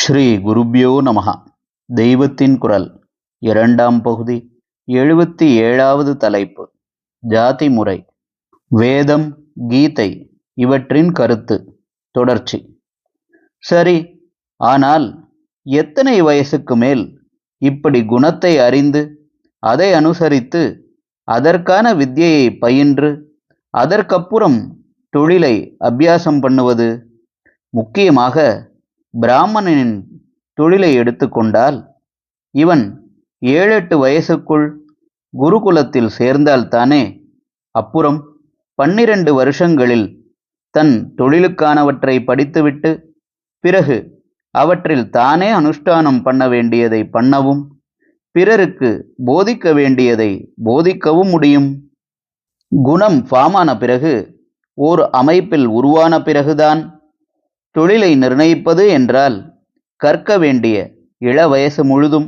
ஸ்ரீ குருப்யோ நமஹ. தெய்வத்தின் குரல் இரண்டாம் பகுதி 77வது தலைப்பு. ஜாதி முறை, வேதம், கீதை இவற்றின் கருத்து தொடர்ச்சி. சரி, ஆனால் எத்தனை வயசுக்கு மேல் இப்படி குணத்தை அறிந்து அதை அனுசரித்து அதற்கான வித்யையை பயின்று அதற்கப்புறம் தொழிலை அபியாசம் பண்ணுவது? முக்கியமாக பிராமணனின் தொழிலை எடுத்துக்கொண்டால் இவன் 7-8 வயசுக்குள் குருகுலத்தில் சேர்ந்தால்தானே அப்புறம் 12 வருஷங்களில் தன் தொழிலுக்கானவற்றை படித்துவிட்டு பிறகு அவற்றில் தானே அனுஷ்டானம் பண்ண வேண்டியதை பண்ணவும் பிறருக்கு போதிக்க வேண்டியதை போதிக்கவும் முடியும். குணம் ஃபாமான பிறகு ஓர் அமைப்பில் உருவான பிறகுதான் தொழிலை நிர்ணயிப்பது என்றால் கற்க வேண்டிய இள வயசு முழுதும்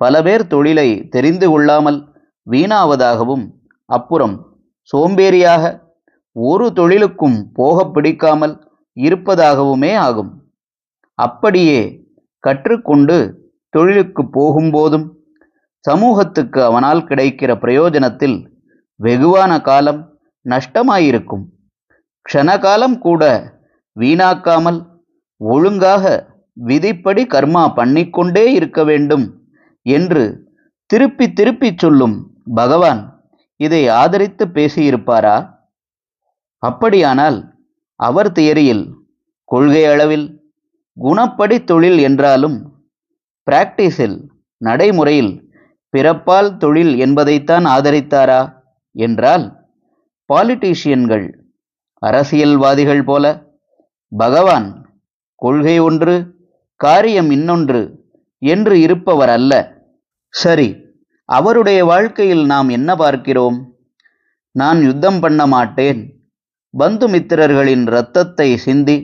பல பேர் தொழிலை தெரிந்து கொள்ளாமல் வீணாவதாகவும் அப்புறம் சோம்பேறியாக ஒரு தொழிலுக்கும் போக பிடிக்காமல் இருப்பதாகவுமே ஆகும். அப்படியே கற்றுக்கொண்டு தொழிலுக்கு போகும்போதும் சமூகத்துக்கு அவனால் கிடைக்கிற பிரயோஜனத்தில் வெகுவான காலம் நஷ்டமாயிருக்கும். க்ஷணகாலம் கூட வீணாக்காமல் ஒழுங்காக விதிப்படி கர்மா பண்ணிக்கொண்டே இருக்க வேண்டும் என்று திருப்பி திருப்பி சொல்லும் பகவான் இதை ஆதரித்து பேசியிருப்பாரா? அப்படியானால் அவர் தியரியில் கொள்கை அளவில் குணப்படி தொழில் என்றாலும் பிராக்டிஸில் நடைமுறையில் பிறப்பால் தொழில் என்பதைத்தான் ஆதரித்தாரா என்றால், பாலிட்டிஷியன்கள் அரசியல்வாதிகள் போல பகவான் கொள்கை ஒன்று காரியம் இன்னொன்று என்று இருப்பவர் அல்ல. சரி, அவருடைய வாழ்க்கையில் நாம் என்ன பார்க்கிறோம்? நான் யுத்தம் பண்ண மாட்டேன், பந்துமித்திரர்களின் இரத்தத்தை சிந்தி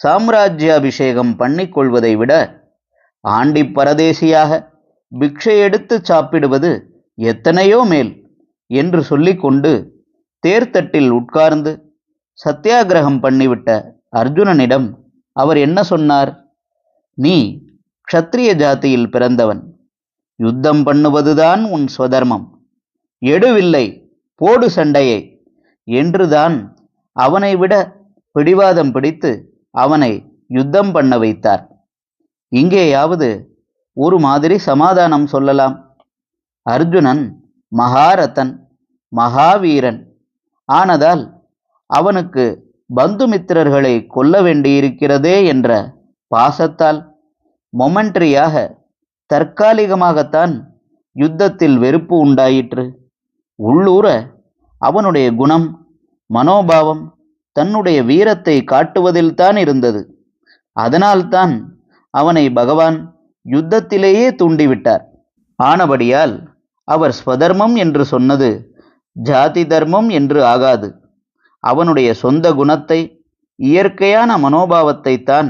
சாம்ராஜ்யாபிஷேகம் பண்ணிக்கொள்வதை விட ஆண்டி பரதேசியாக பிக்ஷை எடுத்து சாப்பிடுவது எத்தனையோ மேல் என்று சொல்லிக்கொண்டு தேர்தட்டில் உட்கார்ந்து சத்தியாகிரகம் பண்ணிவிட்ட அர்ஜுனனிடம் அவர் என்ன சொன்னார்? நீ க்ஷத்ரிய ஜாதியில் பிறந்தவன், யுத்தம் பண்ணுவதுதான் உன் ஸ்வதர்மம், எடுவில்லை போடு சண்டையை என்றுதான் அவனை விட பிடிவாதம் பிடித்து அவனை யுத்தம் பண்ண வைத்தார். இங்கேயாவது ஒரு மாதிரி சமாதானம் சொல்லலாம். அர்ஜுனன் மகாரதன், மகாவீரன் ஆனதால் அவனுக்கு பந்துமித்திரர்களை கொல்ல வேண்டியிருக்கிறதே என்ற பாசத்தால் மொமெண்ட்ரியாக தற்காலிகமாகத்தான் யுத்தத்தில் வெறுப்பு உண்டாயிற்று. உள்ளூர அவனுடைய குணம், மனோபாவம் தன்னுடைய வீரத்தை காட்டுவதில்தான் இருந்தது. அதனால்தான் அவனை பகவான் யுத்தத்திலேயே தூண்டிவிட்டார். ஆனபடியால் அவர் ஸ்வதர்மம் என்று சொன்னது ஜாதி தர்மம் என்று ஆகாது. அவனுடைய சொந்த குணத்தை, இயற்கையான மனோபாவத்தை தான்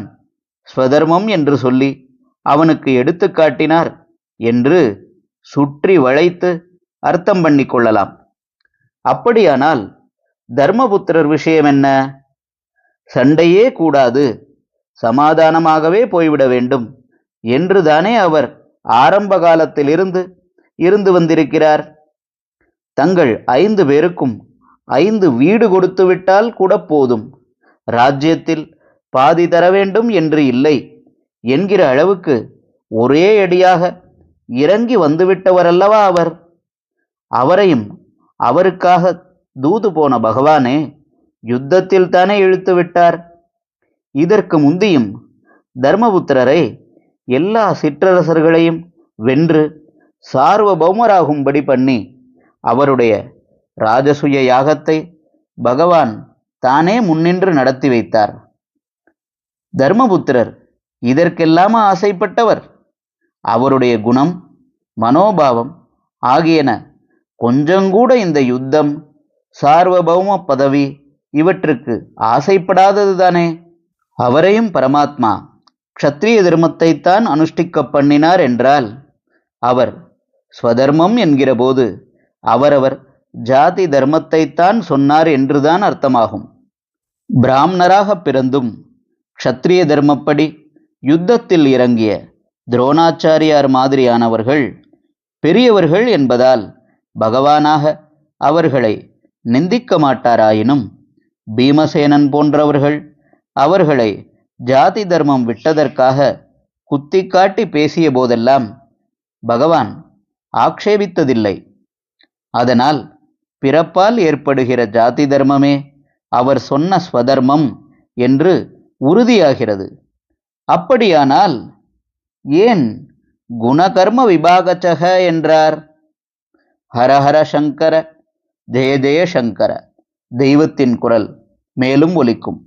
ஸ்வதர்மம் என்று சொல்லி அவனுக்கு எடுத்து காட்டினார் என்று சுற்றி வளைத்து அர்த்தம் பண்ணி கொள்ளலாம். அப்படியானால் தர்மபுத்திரர் விஷயம் என்ன? சண்டையே கூடாது, சமாதானமாகவே போய்விட வேண்டும் என்றுதானே அவர் ஆரம்ப காலத்திலிருந்து இருந்து வந்திருக்கிறார். தங்கள் 5 பேருக்கும் 5 வீடு கொடுத்து விட்டால் கூட போதும், ராஜ்யத்தில் பாதி தர வேண்டும் என்று இல்லை என்கிற அளவுக்கு ஒரே அடியாக இறங்கி வந்துவிட்டவரல்லவா அவர். அவரையும் அவருக்காக தூது போன பகவானே யுத்தத்தில் தானே இழுத்து விட்டார். இதற்கு முந்தியும் தர்மபுத்திரரை எல்லா சிற்றரசர்களையும் வென்று சார்வபௌமராகும்படி பண்ணி அவருடைய ராஜசுய யாகத்தை பகவான் தானே முன்னின்று நடத்தி வைத்தார். தர்மபுத்திரர் இதற்கெல்லாமா ஆசைப்பட்டவர்? அவருடைய குணம், மனோபாவம் ஆகியன கொஞ்சங்கூட இந்த யுத்தம், சார்வபௌம பதவி இவற்றுக்கு ஆசைப்படாததுதானே. அவரையும் பரமாத்மா க்ஷத்ரிய தர்மத்தைத்தான் அனுஷ்டிக்க பண்ணினார் என்றால் அவர் ஸ்வதர்மம் என்கிற போது அவரவர் ஜாதி தர்மத்தைத்தான் சொன்னார் என்றுதான் அர்த்தமாகும். பிராமணராக பிறந்தும் க்ஷத்ரிய தர்மப்படி யுத்தத்தில் இறங்கிய துரோணாச்சாரியார் மாதிரியானவர்கள் பெரியவர்கள் என்பதால் பகவானாக அவர்களை நிந்திக்க மாட்டாராயினும் பீமசேனன் போன்றவர்கள் அவர்களை ஜாதி தர்மம் விட்டதற்காக குத்தி காட்டி பேசிய போதெல்லாம் பகவான் ஆக்ஷேபித்ததில்லை. அதனால் பிறப்பால் ஏற்படுகிற ஜாதி தர்மமே அவர் சொன்ன ஸ்வதர்மம் என்று உறுதியாகிறது. அப்படியானால் ஏன் குணகர்ம விபாகச்சக என்றார்? ஹரஹர சங்கர, ஜெய ஜெய சங்கர. தெய்வத்தின் குரல் மேலும் ஒலிக்கும்.